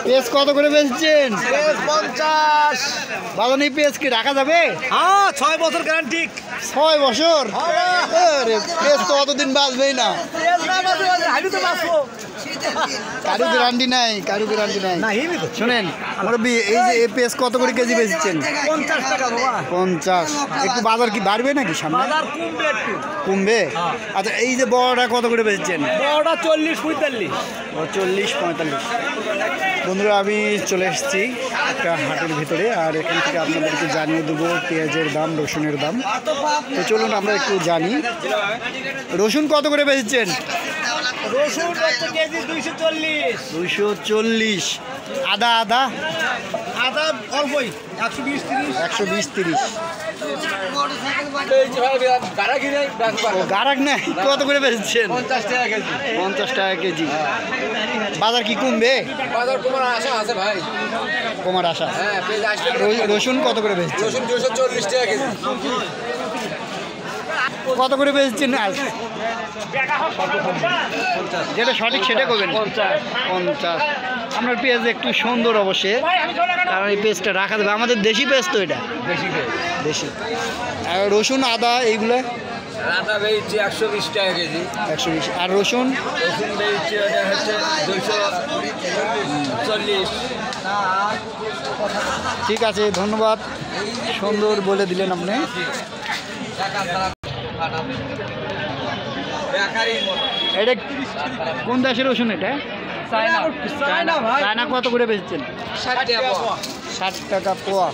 পেঁয়াজ কত করে বেচছেন? 50। বাজারে পেঁয়াজ কি রাখা যাবে? হ্যাঁ 6 বছর গ্যারান্টি। 6 বছর? আরে পেঁয়াজ তো অতদিন বাঁচবেই না। আমি তো বাঁচবো। কারু গ্যারান্টি নাই, কারু গ্যারান্টি নাই। শুনেন মুরব্বি, এই যে এই পেঁয়াজ কত করে কেজি বেচছেন? 50 টাকা বাবা। 50। একটু বাজার কি বাড়বে নাকি সামনে? বাজার কমবে একটু। কমবে? আচ্ছা, এই যে বড়টা কত করে বেচছেন? বড়টা 40-45। 40-45। বন্ধুরা, আমি চলে এসেছি একটা হাটের ভিতরে, আর এখান থেকে আপনাদেরকে জানিয়ে দেবো পেঁয়াজের দাম, রসুনের দাম। তো চলুন আমরা একটু জানি। রসুন কত করে বেচছেন? রসুন কেজি 240। 240। আদা? আদা আদা অল্পই 120-30। 120-30। গারাক নাই, কত করে বেচছেন? 50 টাকা কেজি। 50 টাকা কেজি। বাজার কি কমবে? বাজার কমার আশা আছে ভাই। কমার আশা? হ্যাঁ, রসুন কত করে বেচছেন? রসুন 240 টাকা কেজি। কত করে বেচছেন আজ? যেটা সঠিক সেটা করবেন। 50। আপনার পেঁয়াজ একটু সুন্দর অবশ্যই, কারণ এই পেঁয়াজটা রাখা যাবে। আমাদের দেশি পেঁয়াজ তো এটা, দেশি। আর রসুন, আদা এইগুলো? আদা বেচছি 120 টাকা কেজি। 120। আর রসুন? রসুন বেচছি হচ্ছে 240। ঠিক আছে, ধন্যবাদ। সুন্দর বলে দিলেন আপনি। এটা কোন দেশের রসুন? এটা চায়না। কত করে বেচছেন? 60 টাকা পোয়া।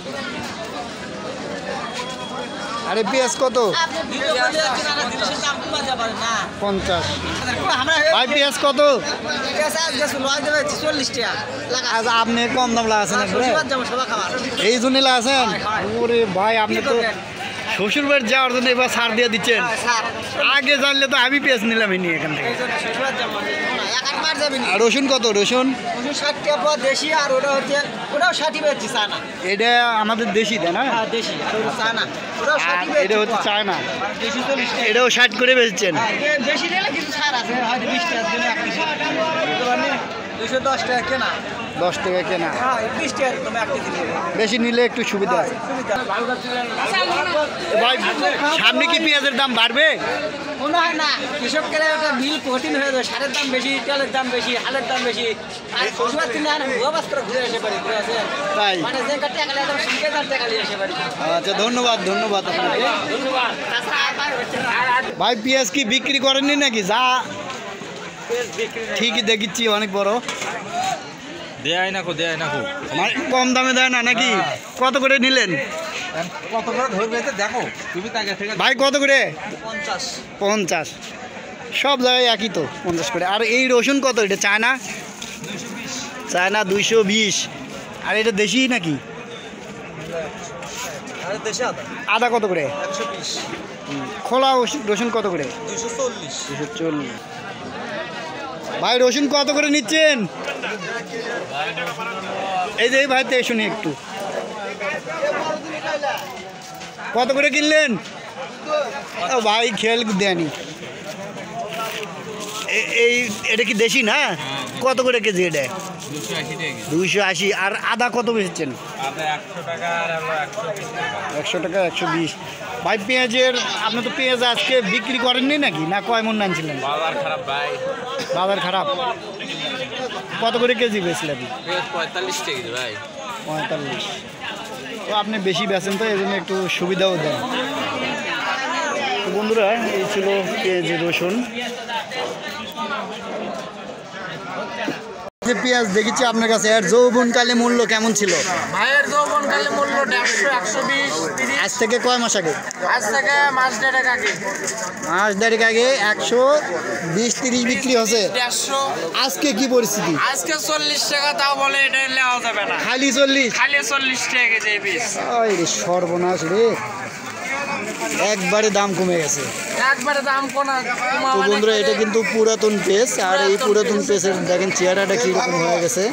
আরে পেঁয়াজ কত? 50। ভাই পেঁয়াজ কত? আচ্ছা, আপনি কম দাম লাগাছেন? এই জন্য লাগাছেন? ওরে ভাই, আপনি তো শ্বশুর বাড়ি যাওয়ার জন্য এবার ছাড় দিয়ে দিচ্ছেন। আগে জানলে তো আমি পেঁয়াজ নিলামই নি এখান থেকে। রসুন কত? রসুন 60 টাকা দেশি, আর ওটা হচ্ছে ওটাও 60 বেচছি চায়না। এটা আমাদের দেশি, তাই না? হ্যাঁ দেশি, চায়না। ওটাও 60 এটা হচ্ছে চায়না। দেশি 40 টাকা। এটাও 60 করে বেচছেন? বেশি নিলে কিছু ছাড় আছে, হয়তো 20 টাকার জন্য 1 কেজি। 210 টাকা কেনা। 10 টাকা কেনা। হ্যাঁ 20 টাকা তুমি 1 কেজি নেবে। বেশি নিলে একটু সুবিধা আছে। ভাই সামনে কি পেঁয়াজের দাম বাড়বে? মনে হয় না, কৃষকের একটা মিল কঠিন হয়ে যাবে। সারের দাম বেশি, তেলের দাম বেশি, হালের দাম বেশি। আর শ্বশুরবাড়ি কিনে আনে ভুয়াবাস্ত্র ঘুরে এসে পারি, ঘুরে আসে তাই? মানে যে টাকা লাগে একদম সিঙ্গে টাকা নিয়ে এসে পারি। আচ্ছা, ধন্যবাদ আপনাকে। ধন্যবাদ। ভাই পেঁয়াজ কি বিক্রি করেননি নাকি? যা ঠিকই দেখিচ্ছি, অনেক বড়। দেয় না কো। মানে কম দামে দেয় না নাকি? কত করে নিলেন? কত করে ধরবে দেখো তুমি তাকে থেকে। ভাই কত করে? 50। 50। সব জায়গায় একই তো, 50 করে। আর এই রসুন কত? এটা চায়না? 220। চায়না 220। আর এটা দেশি নাকি? আরে দেশি আদা। আদা কত করে? 120। খোলা রসুন কত করে? 240। 240। ভাই রসুন কত করে নিচ্ছেন? এই যে ভাই, তে শুনি একটু, কত করে কিনলেন? ও ভাই খেয়াল দেয়নি। এই এটা কি দেশি না? কত করে কেজি এটা? 280। আর আদা কত বেচছেন? 100 টাকা 120। ভাই পেঁয়াজের, আপনি তো পেঁয়াজ আজকে বিক্রি করেননি নাকি? না কয় মন আনছিলেন? বাজার খারাপ ভাই। বাজার খারাপ। কত করে কেজি বেচলেন? 45 টাকা ভাই। 45। তো আপনি বেশি বেচেন তো, এই জন্য একটু সুবিধাও দেন। তো বন্ধুরা, এই ছিল পেঁয়াজ, রসুন। যে পেঁয়াজ দেখেছি আপনার কাছে, এর যৌবনকালে মূল্য কেমন ছিল? ভাইয়ের যৌবনকালে মূল্য 150, 120, 30। আজ থেকে কয় মাস আগে? আজ থেকে মাস দেড়েক আগে। মাস দেড়েক আগে 120-30 বিক্রি হচ্ছে। 150। আজকে কি পরিস্থিতি? আজকে 40 টাকা, তাও বলে এটা নেওয়া যাবে না। খালি 40? খালি 40 টাকা কেজি পিস। রে সর্বনাশ রে, একবারে দাম কমে গেছে। একবারে দাম কোনা। তো বন্ধুরা, এটা কিন্তু পুরাতন পেজ, আর এই পুরাতন পেজের দেখেন চেহারাটা কীরকম হয়ে গেছে।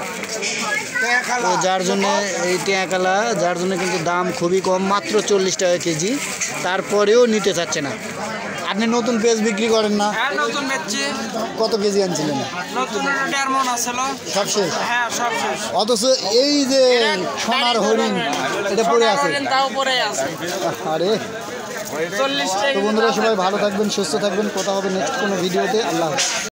তো যার জন্য এই টেঁয়াকালা, যার জন্য কিন্তু দাম খুবই কম, মাত্র 40 টাকা কেজি। তারপরেও নিতে চাচ্ছে না। আপনি নতুন পেঁয়াজ বিক্রি করেন না? হ্যাঁ নতুন বেচছি। কত কেজি আনছিলেন? নতুন 1.5 মণ আছিল। সব শেষ? হ্যাঁ সব শেষ। অথচ এই যে সোনার হরিণ এটা পড়ে আছে, তাও পরে আছে। আরে 40 তো বন্ধুরা সবাই ভালো থাকবেন, সুস্থ থাকবেন, কথা হবে নেক্সট কোনো ভিডিওতে। আল্লাহ হাফেজ।